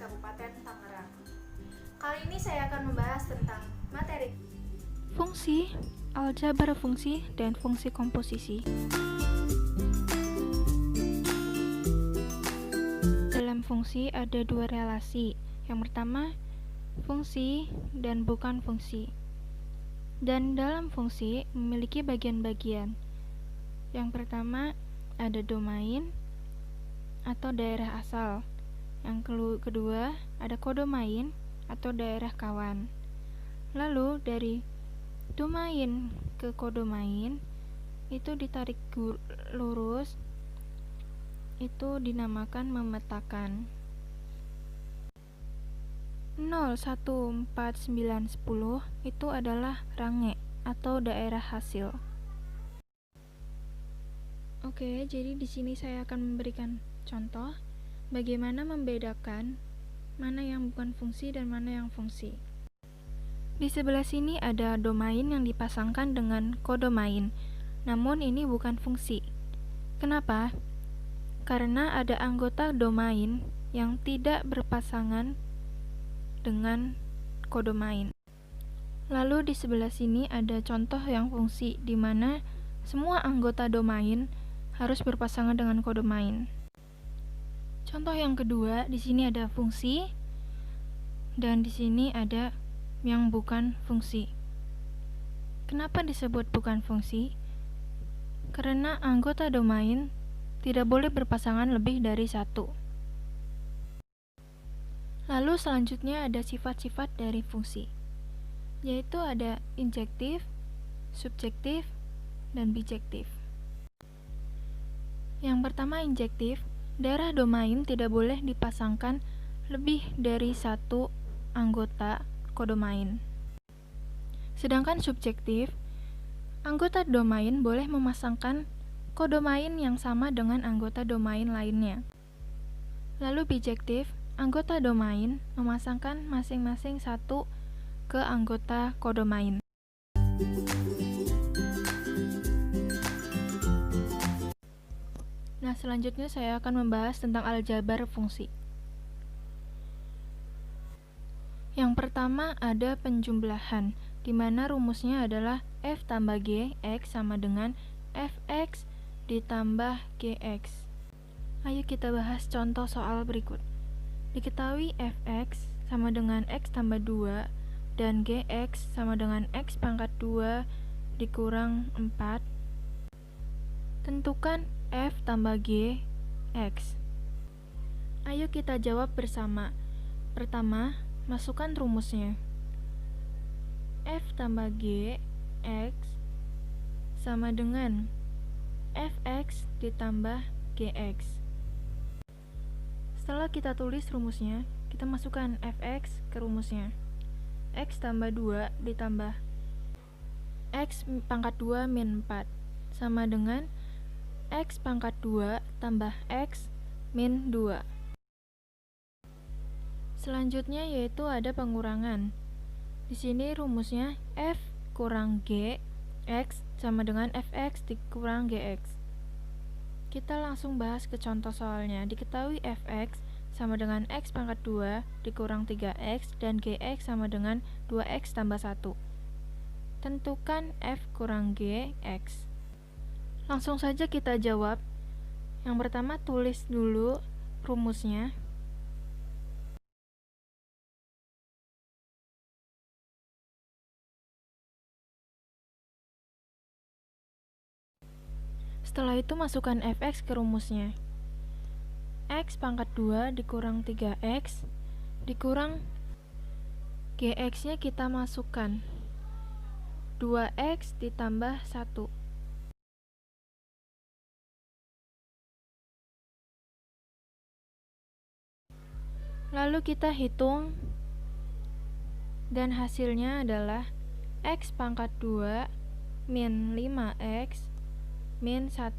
Kabupaten Tangerang. Kali ini saya akan membahas tentang materi fungsi, aljabar fungsi, dan fungsi komposisi. Dalam fungsi ada dua relasi. Yang pertama, fungsi dan bukan fungsi. Dan dalam fungsi memiliki bagian-bagian. Yang pertama, ada domain atau daerah asal. Yang kedua, ada kodomain atau daerah kawan. Lalu dari domain ke kodomain itu ditarik lurus, itu dinamakan memetakan. 0, 1, 4, 9, 10 itu adalah range atau daerah hasil. Oke, jadi di sini saya akan memberikan contoh bagaimana membedakan mana yang bukan fungsi dan mana yang fungsi. Di sebelah sini ada domain yang dipasangkan dengan kodomain, namun ini bukan fungsi. Kenapa? Karena ada anggota domain yang tidak berpasangan dengan kodomain. Lalu di sebelah sini ada contoh yang fungsi, di mana semua anggota domain harus berpasangan dengan kodomain. Contoh yang kedua, di sini ada fungsi dan di sini ada yang bukan fungsi. Kenapa disebut bukan fungsi? Karena anggota domain tidak boleh berpasangan lebih dari satu. Lalu selanjutnya ada sifat-sifat dari fungsi, yaitu ada injektif, subjektif, dan bijektif. Yang pertama injektif, daerah domain tidak boleh dipasangkan lebih dari satu anggota kodomain. Sedangkan subjektif, anggota domain boleh memasangkan kodomain yang sama dengan anggota domain lainnya. Lalu bijektif, anggota domain memasangkan masing-masing satu ke anggota kodomain. Nah, selanjutnya saya akan membahas tentang aljabar fungsi. Yang pertama ada penjumlahan, di mana rumusnya adalah f tambah g x sama dengan fx ditambah gx. Ayo kita bahas contoh soal berikut. Diketahui fx sama dengan x tambah 2 dan gx sama dengan x pangkat 2 dikurang 4. Tentukan f tambah g, x. Ayo kita jawab bersama. Pertama, masukkan rumusnya. F tambah g, x sama dengan fx ditambah gx. Setelah kita tulis rumusnya, kita masukkan fx ke rumusnya. X tambah 2 ditambah x pangkat 2 min 4 sama dengan x pangkat 2 tambah x min 2. Selanjutnya yaitu ada pengurangan. Di sini rumusnya f kurang g x sama dengan fx dikurang gx. Kita langsung bahas ke contoh soalnya. Diketahui fx sama dengan x pangkat 2 dikurang 3x dan gx sama dengan 2x tambah 1. Tentukan f kurang g, x. Langsung saja kita jawab. Yang pertama tulis dulu rumusnya. Setelah itu masukkan fx ke rumusnya. X pangkat 2 dikurang 3x dikurang gx nya kita masukkan 2x ditambah 1. Lalu kita hitung dan hasilnya adalah x pangkat 2 min 5x min 1,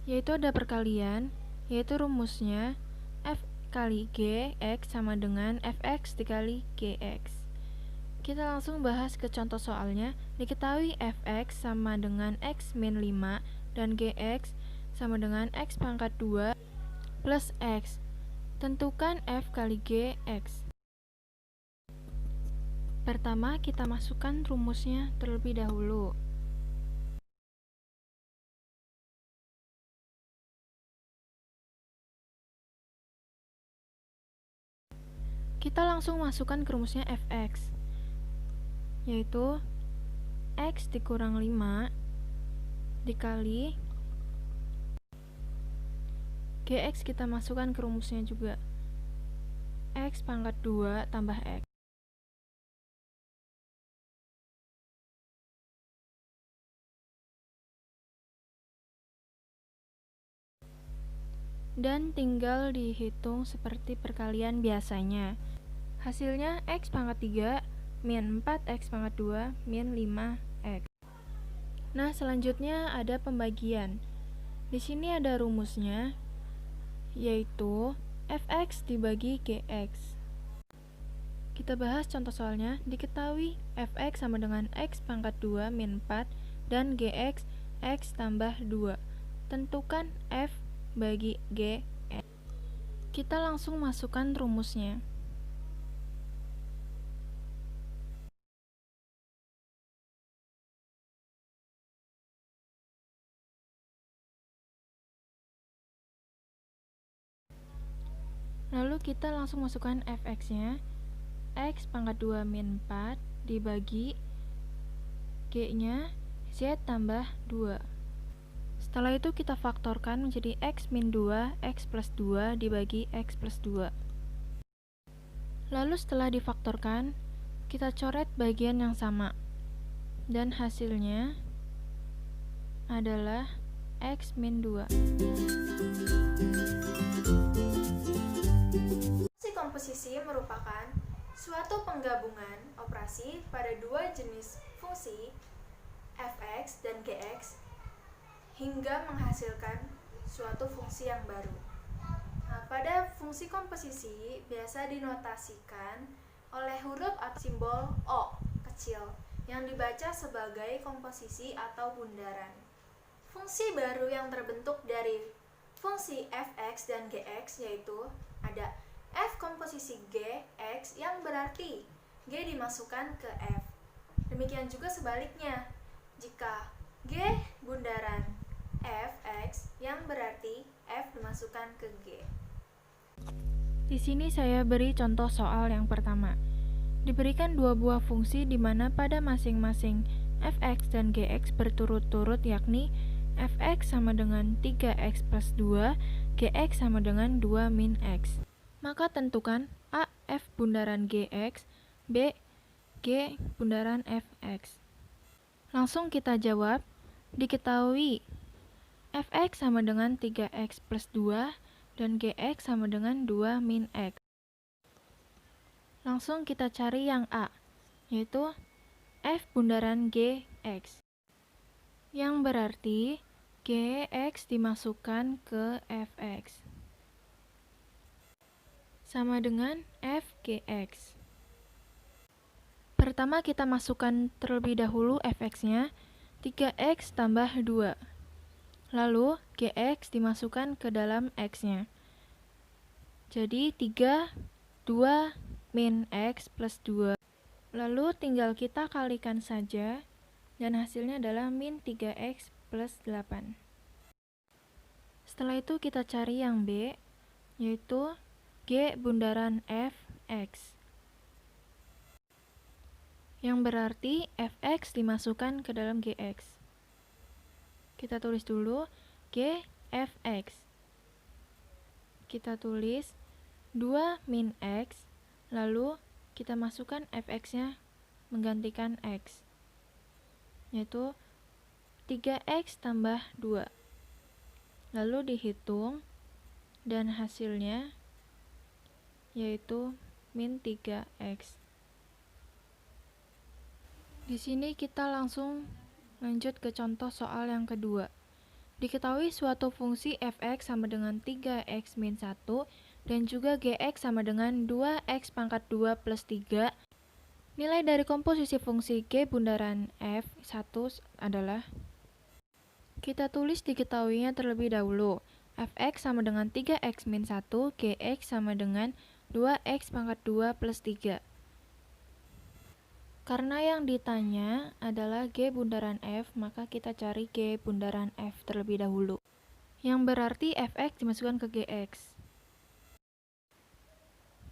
yaitu ada perkalian, yaitu rumusnya f kali g x sama dengan fx dikali gx. Kita langsung bahas ke contoh soalnya. Diketahui fx sama dengan x min 5 dan gx sama dengan x pangkat 2 plus X. Tentukan F kali G, X. Pertama, kita masukkan rumusnya terlebih dahulu. Kita langsung masukkan ke rumusnya Fx, yaitu X dikurang 5 dikali Gx, kita masukkan ke rumusnya juga, X pangkat 2 tambah X. Dan tinggal dihitung seperti perkalian biasanya. Hasilnya X pangkat 3 min 4X pangkat 2 min 5X. Nah, selanjutnya ada pembagian. Di sini ada rumusnya, yaitu Fx dibagi Gx. Kita bahas contoh soalnya. Diketahui Fx sama dengan X pangkat 2 min 4 dan Gx X tambah 2. Tentukan F bagi G. Kita langsung masukkan rumusnya. Lalu kita langsung masukkan Fx-nya, X pangkat 2 min 4 dibagi G-nya Z tambah 2. Setelah itu kita faktorkan menjadi X min 2, X plus 2 dibagi X plus 2. Lalu setelah difaktorkan, kita coret bagian yang sama. Dan hasilnya adalah X min 2. Fungsi komposisi merupakan suatu penggabungan operasi pada dua jenis fungsi Fx dan Gx hingga menghasilkan suatu fungsi yang baru. Nah, pada fungsi komposisi biasa dinotasikan oleh huruf atau simbol O kecil yang dibaca sebagai komposisi atau bundaran. Fungsi baru yang terbentuk dari fungsi Fx dan Gx yaitu ada F komposisi G, X yang berarti G dimasukkan ke F. Demikian juga sebaliknya, jika G bundaran Fx yang berarti F dimasukkan ke G. Di sini saya beri contoh soal yang pertama. Diberikan dua buah fungsi di mana pada masing-masing Fx dan Gx berturut-turut, yakni Fx sama dengan 3x plus 2, Gx sama dengan 2 min x. Maka tentukan A F bundaran Gx, B G bundaran Fx. Langsung kita jawab. Diketahui Fx sama dengan 3x plus 2 dan Gx sama dengan 2 min x. Langsung kita cari yang A, yaitu F bundaran Gx, yang berarti Gx dimasukkan ke Fx sama dengan Fgx. Pertama kita masukkan terlebih dahulu Fx-nya, 3x tambah 2. Lalu Gx dimasukkan ke dalam x-nya. Jadi 3, 2 min x plus 2. Lalu tinggal kita kalikan saja, dan hasilnya adalah min 3x plus 8. Setelah itu kita cari yang B, yaitu G bundaran Fx, yang berarti Fx dimasukkan ke dalam Gx. Kita tulis dulu G Fx. Kita tulis 2 min x, lalu kita masukkan Fx-nya menggantikan x, yaitu 3x tambah 2. Lalu dihitung, dan hasilnya yaitu min 3x. Di sini kita langsung lanjut ke contoh soal yang kedua. Diketahui suatu fungsi Fx sama dengan 3x min 1 dan juga Gx sama dengan 2x pangkat 2 plus 3. Nilai dari komposisi fungsi G bundaran F1 adalah, kita tulis diketahuinya terlebih dahulu. fx sama dengan 3x min 1, gx sama dengan 2x pangkat 2 plus 3. Karena yang ditanya adalah G bundaran F, maka kita cari G bundaran F terlebih dahulu. Yang berarti fx dimasukkan ke gx.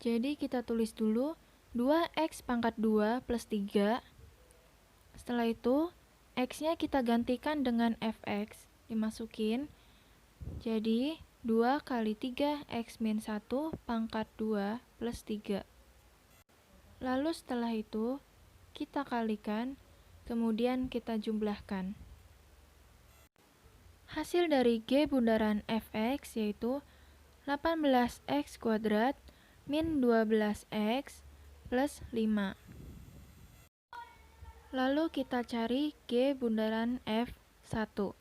Jadi kita tulis dulu 2x pangkat 2 plus 3. Setelah itu, x-nya kita gantikan dengan fx, dimasukin. Jadi 2 kali 3x min 1 pangkat 2 plus 3. Lalu setelah itu kita kalikan, kemudian kita jumlahkan. Hasil dari G bundaran fx yaitu 18x kuadrat min 12x plus 5. Lalu kita cari G bundaran F1.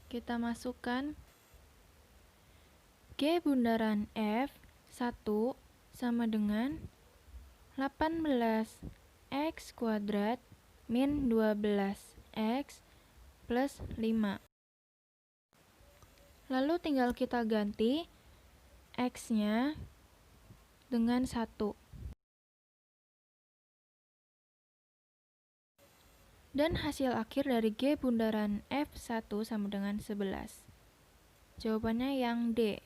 Kita masukkan G bundaran F1 sama dengan 18x kuadrat min 12x plus 5. Lalu tinggal kita ganti x-nya dengan 1. Dan hasil akhir dari G bundaran F1 sama dengan 11. Jawabannya yang D.